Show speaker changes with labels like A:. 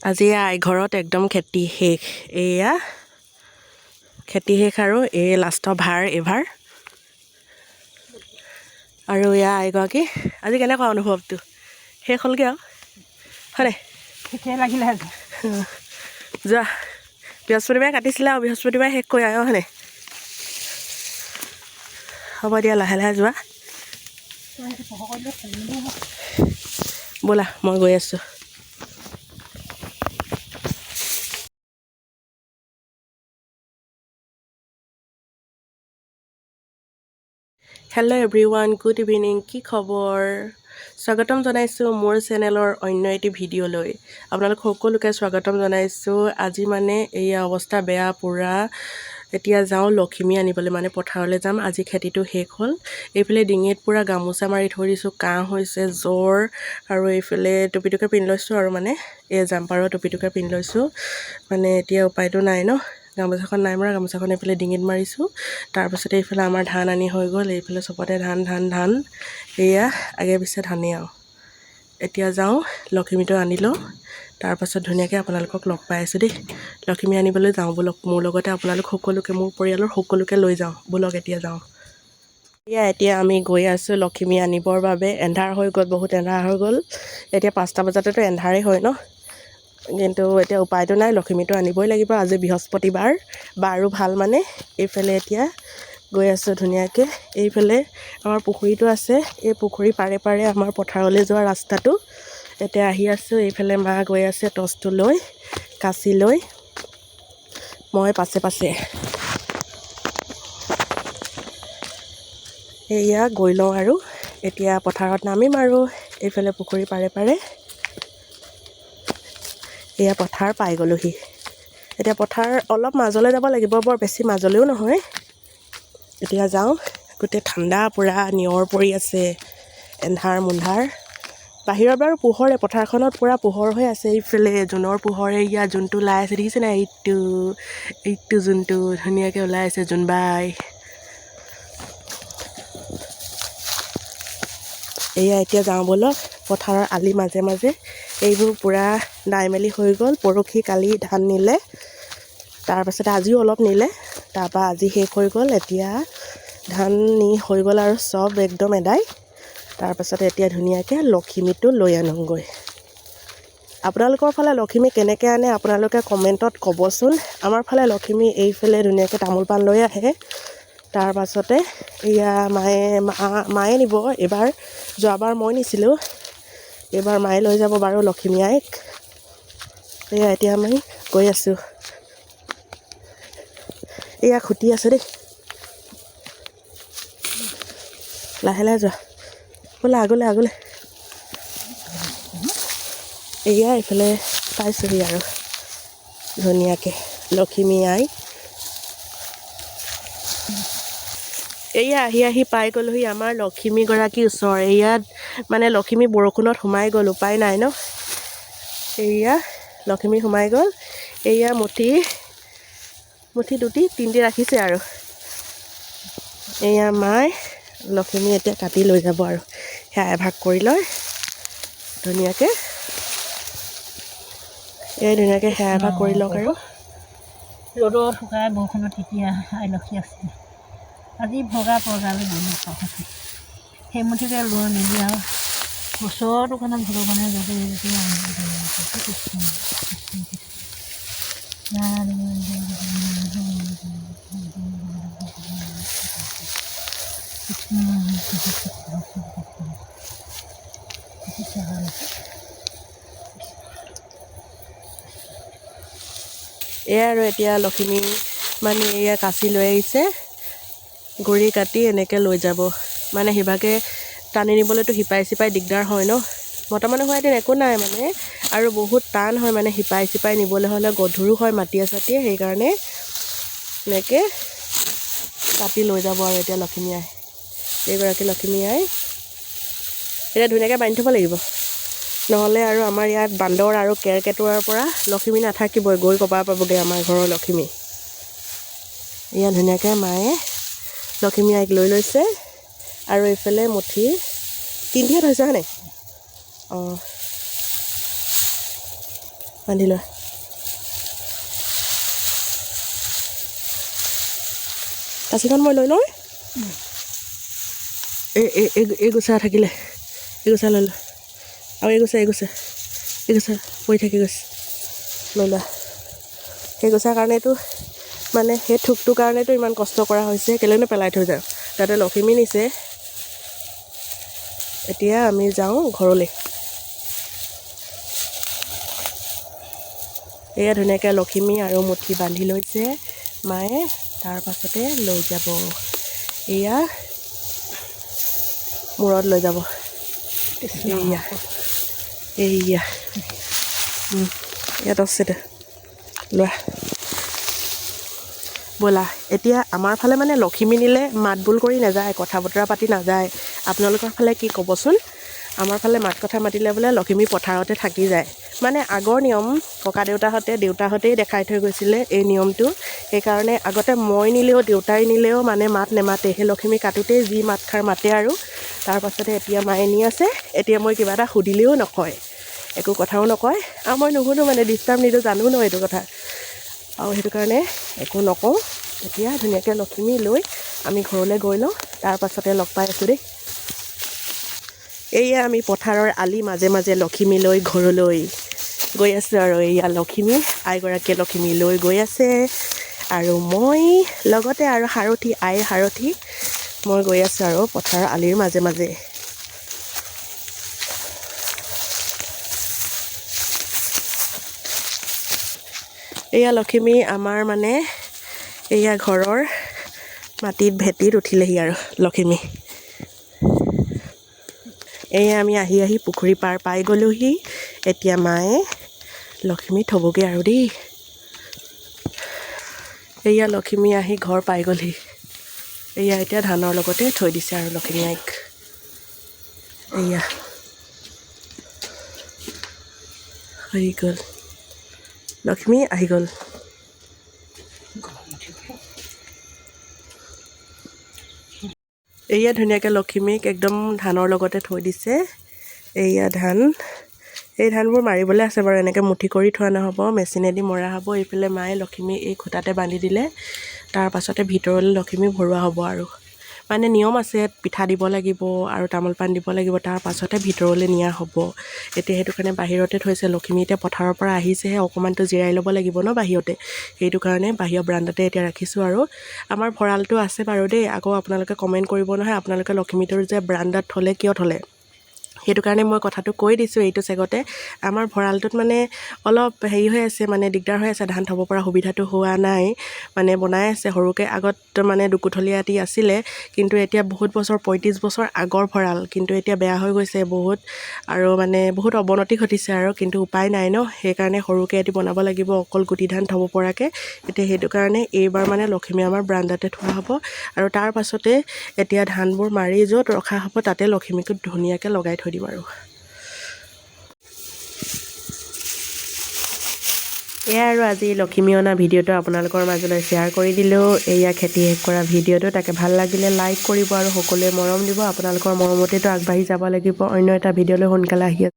A: আজি ঘৰত একদম খেতি শেষ এয়া খেতি শেষ আৰু এই লাষ্টৰ ভাৰ এভাৰ আৰু এয়া আইগৰাকী আজি কেনেকুৱা অনুভৱটো শেষ হ'লগৈ আৰু হয়নে
B: ঠিকে লাগিলে আজি
A: যোৱা বৃহস্পতিবাৰে কাটিছিলে আৰু বৃহস্পতিবাৰে শেষ কৰি আহ হয়নে হ'ব দিয়া লাহে লাহে যোৱা ব'লা মই গৈ আছোঁ হেল্ল' এভৰিৱান গুড ইভিনিং কি খবৰ স্বাগতম জনাইছোঁ মোৰ চেনেলৰ অন্য এটি ভিডিঅ'লৈ আপোনালোক সকলোকে স্বাগতম জনাইছোঁ আজি মানে এই অৱস্থা বেয়া পূৰা এতিয়া যাওঁ লখিমী আনিবলৈ মানে পথাৰলৈ যাম আজি খেতিটো শেষ হ'ল এইফালে ডিঙিত পূৰা গামোচা মাৰি থৈ দিছোঁ কাহ হৈছে জ্বৰ আৰু এইফালে টুপিটোকে পিন্ধি লৈছোঁ আৰু মানে এই জাম্পাৰৰ টুপিটোকে পিন্ধি লৈছোঁ মানে এতিয়া উপায়টো নাই ন গামোচাখন নাই মৰা গামোচাখন এইফালে ডিঙিত মাৰিছোঁ তাৰপাছতে এইফালে আমাৰ ধান আনি হৈ গ'ল এইফালে চবতে ধান এয়া আগে পিছে ধানেই আৰু এতিয়া যাওঁ লখিমীটো আনি লওঁ তাৰপাছত ধুনীয়াকৈ আপোনালোকক লগ পাই আছোঁ দেই লখিমী আনিবলৈ যাওঁ ব'লক মোৰ লগতে আপোনালোক সকলোকে মোৰ পৰিয়ালৰ সকলোকে লৈ যাওঁ ব'লক এতিয়া যাওঁ এতিয়া আমি গৈ আছোঁ লখিমী আনিবৰ বাবে এন্ধাৰ হৈ গ'ল বহুত এন্ধাৰ হৈ গ'ল এতিয়া 5টা বজাতেতো এন্ধাৰেই হয় ন কিন্তু এতিয়া উপায়টো নাই লখিমীটো আনিবই লাগিব আজি বৃহস্পতিবাৰ বাৰো ভাল মানে এইফালে এতিয়া গৈ আছোঁ ধুনীয়াকৈ এইফালে আমাৰ পুখুৰীটো আছে এই পুখুৰী পাৰে পাৰে আমাৰ পথাৰলৈ যোৱা ৰাস্তাটো এতিয়া আহি আছোঁ এইফালে মা গৈ আছে টচটো লৈ কাচি লৈ মই পাছে পাছে এয়া গৈ লওঁ আৰু এতিয়া পথাৰত নামিম আৰু এইফালে পুখুৰী পাৰে পাৰে এয়া পথাৰ পাই গ'লোহি এতিয়া পথাৰ অলপ মাজলৈ যাব লাগিব বৰ বেছি মাজলৈও নহয় এতিয়া যাওঁ গোটেই ঠাণ্ডা পূৰা নিয়ৰ পৰি আছে এন্ধাৰ মুন্ধাৰ বাহিৰৰ বাৰু পোহৰে পথাৰখনত পূৰা পোহৰ হৈ আছে এইফালে জোনৰ পোহৰে ইয়াত জোনটো ওলাই আছে দেখিছে নাই এইটো জোনটো ধুনীয়াকৈ ওলাই আছে জোনবাই এয়া এতিয়া যাওঁ ব'লক পথাৰৰ আলি মাজে মাজে এইবোৰ পূৰা দাই মেলি হৈ গ'ল পৰহি কালি ধান নিলে তাৰপাছতে আজিও অলপ নিলে তাৰপৰা আজি শেষ হৈ গ'ল এতিয়া ধান নি হৈ গ'ল আৰু চব একদম এদাই তাৰপাছতে এতিয়া ধুনীয়াকৈ লখিমীটো লৈ আনোগৈ আপোনালোকৰ ফালে লখিমী কেনেকৈ আনে আপোনালোকে কমেণ্টত ক'বচোন আমাৰ ফালে লখিমী এইফালে ধুনীয়াকৈ তামোল পাণ লৈ আহে তাৰপাছতে এয়া মায়ে নিব এইবাৰ যোৱাবাৰ মই নিছিলোঁ এইবাৰ মায়ে লৈ যাব বাৰু লখিমী আইক এয়া এতিয়া আমি গৈ আছোঁ এয়া খুটি আছে দেই লাহে লাহে যোৱা ব'লা আগলৈ এয়া এইফালে পাইছোঁহি আৰু ধুনীয়াকৈ লখিমী আই এয়া আহি পাই গ'লোহি আমাৰ লখিমীগৰাকীৰ ওচৰ ইয়াত মানে লখিমী বৰষুণত সোমাই গ'ল উপায় নাই ন এয়া লখিমী সোমাই গ'ল এয়া মুঠি তিনিটি ৰাখিছে আৰু এয়া মায়ে লখিমী এতিয়া কাটি লৈ যাব আৰু সেয়া এভাগ কৰি লয় ধুনীয়াকৈ সেয়া এভাগ কৰি লওক আৰু
B: ৰ'দত শুকাই বৰষুণত তেতিয়া আইলখি আছিলে আজি ভগা পৰগালৈ বনাই সেই মুঠিকে লৈ মেলি আৰু বছৰটো কাৰণে ভগৱানে যাতে
A: এয়া আৰু এতিয়া লখিমী মানে এয়া কাচি লৈ আহিছে গুৰি কাটি এনেকৈ লৈ যাব মানে সিভাগে টানি নিবলৈতো শিপাই দিগদাৰ হয় ন মতা মানুহ হোৱা এদিন একো নাই মানে আৰু বহুত টান হয় মানে শিপাই নিবলৈ হ'লে গধুৰো হয় মাটিয়ে চাটিয়ে সেইকাৰণে এনেকৈ কাটি লৈ যাব আৰু এতিয়া লখিমী আই এইগৰাকী লখিমী আই এতিয়া ধুনীয়াকৈ বান্ধি থ'ব লাগিব নহ'লে আৰু আমাৰ ইয়াত বান্দৰ আৰু কেৰকেটুৱাৰ পৰা লখিমী নাথাকিবই গৈ কবা পাবগৈ আমাৰ ঘৰৰ লখিমী এয়া ধুনীয়াকৈ মায়ে লখিমী আইক লৈ লৈছে আৰু এইফালে মুঠি তিনিটিহে থৈছে হয়নে অঁ বান্ধি লোৱা কাঁচিখন মই লৈ লওঁ এই গোচা থাকিলে এই গোচা লৈ লোৱা আৰু এই গোচা পৰি থাকি গৈছে লৈ লোৱা সেই গোচাৰ কাৰণেতো মানে সেই থোকটোৰ কাৰণেতো ইমান কষ্ট কৰা হৈছে কেলৈনো পেলাই থৈ যাওঁ তাতে লখিমী নিছে এতিয়া আমি যাওঁ ঘৰলৈ এয়া ধুনীয়াকৈ লখিমী আৰু মুঠি বান্ধি লৈছে মায়ে তাৰ পাছতে লৈ যাব এয়া মূৰত লৈ যাব এয়া ইয়াত আছে দে লোৱা ব'লা এতিয়া আমাৰ ফালে মানে লখিমী নিলে মাত বোল কৰি নাযায় কথা বতৰা পাতি নাযায় আপোনালোকৰ ফালে কি ক'বচোন আমাৰ ফালে মাত কথা মাতিলে বোলে লখিমী পথাৰতে থাকি যায় মানে আগৰ নিয়ম ককা দেউতাহঁতেই দেখাই থৈ গৈছিলে এই নিয়মটো সেইকাৰণে আগতে মই নিলেও দেউতাই নিলেও মানে মাত নেমাতে সেই লখিমী কাটোতেই যি মাতষাৰ মাতে আৰু তাৰ পাছতে এতিয়া মায়ে নি আছে এতিয়া মই কিবা এটা সুধিলেও নকয় একো কথাও নকয় আৰু মই নুশুনো মানে ডিষ্টাৰ্ব নিদিওঁ জানো ন এইটো কথা আৰু সেইটো কাৰণে একো নকওঁ এতিয়া ধুনীয়াকৈ লখিমী লৈ আমি ঘৰলৈ গৈ লওঁ তাৰ পাছতে লগ পাই আছোঁ দেই এয়া আমি পথাৰৰ আলি মাজে মাজে লখিমী লৈ ঘৰলৈ গৈ আছোঁ আৰু এয়া লখিমী আইগৰাকীয়ে লখিমী লৈ গৈ আছে আৰু মই লগতে আৰু আইৰ সাৰথি মই গৈ আছোঁ আৰু পথাৰৰ আলিৰ মাজে মাজে এয়া লখিমী আমাৰ মানে এয়া ঘৰৰ মাটিত ভেটিত উঠিলেহি আৰু লখিমী এয়া আমি আহি পুখুৰী পাৰ পাই গ'লোহি এতিয়া মায়ে লখিমী থ'বগৈ আৰু দেই এয়া লখিমী আহি ঘৰ পাই গ'লহি এয়া এতিয়া ধানৰ লগতে থৈ দিছে আৰু লখিমী আইক এয়া হৈ গ'ল লখিমী আহি গ'ল এয়া ধুনীয়াকৈ লখিমীক একদম ধানৰ লগতে থৈ দিছে এয়া ধান এই ধানবোৰ মাৰিবলৈ আছে বাৰু এনেকৈ মুঠি কৰি থোৱা নহ'ব মেচিনেদি মৰা হ'ব এইফালে মায়ে লখিমী এই খুটাতে বান্ধি দিলে তাৰ পাছতে ভিতৰলৈ লখিমী ভৰোৱা হ'ব আৰু মানে নিয়ম আছে পিঠা দিব লাগিব আৰু তামোল পাণ দিব লাগিব তাৰ পাছতে ভিতৰলৈ নিয়া হ'ব এতিয়া সেইটো কাৰণে বাহিৰতে থৈছে লখিমী এতিয়া পথাৰৰ পৰা আহিছেহে অকণমানতো জিৰাই ল'ব লাগিব ন বাহিৰতে সেইটো কাৰণে বাহিৰৰ ব্ৰাণ্ডাতে এতিয়া ৰাখিছোঁ আৰু আমাৰ ভঁৰালটো আছে বাৰু দেই আকৌ আপোনালোকে কমেণ্ট কৰিব নহয় আপোনালোকে লখিমীটোৰ যে ব্ৰাণ্ডাত থ'লে কিয় থ'লে সেইটো কাৰণে মই কথাটো কৈ দিছোঁ এইটো চেগতে আমাৰ ভঁৰালটোত মানে অলপ হেৰি হৈ আছে মানে দিগদাৰ হৈ আছে ধান থ'ব পৰা সুবিধাটো হোৱা নাই মানে বনাই আছে সৰুকৈ আগত মানে দুকোঠলীয়া এটি আছিলে কিন্তু এতিয়া বহুত বছৰ 35 বছৰ আগৰ ভঁৰাল কিন্তু এতিয়া বেয়া হৈ গৈছে বহুত আৰু মানে বহুত অৱনতি ঘটিছে আৰু কিন্তু উপায় নাই ন সেইকাৰণে সৰুকৈ এটি বনাব লাগিব অকল গুটি ধান থ'ব পৰাকৈ এতিয়া সেইটো কাৰণে এইবাৰ মানে লখিমী আমাৰ ব্ৰাণ্ডাতে থোৱা হ'ব আৰু তাৰ পাছতে এতিয়া ধানবোৰ মাৰি য'ত ৰখা হ'ব তাতে লখিমীকো ধুনীয়াকৈ লগাই থৈ দিম আৰু এয়া আৰু আজি লখিমী অনা ভিডিঅ'টো আপোনালোকৰ মাজলৈ শ্বেয়াৰ কৰি দিলোঁ এয়া খেতি শেষ কৰা ভিডিঅ'টো তাকে ভাল লাগিলে লাইক কৰিব আৰু সকলোৱে মৰম দিব আপোনালোকৰ মৰমতেতো আগবাঢ়ি যাব লাগিব অন্য এটা ভিডিঅ'লৈ সোনকালে আহি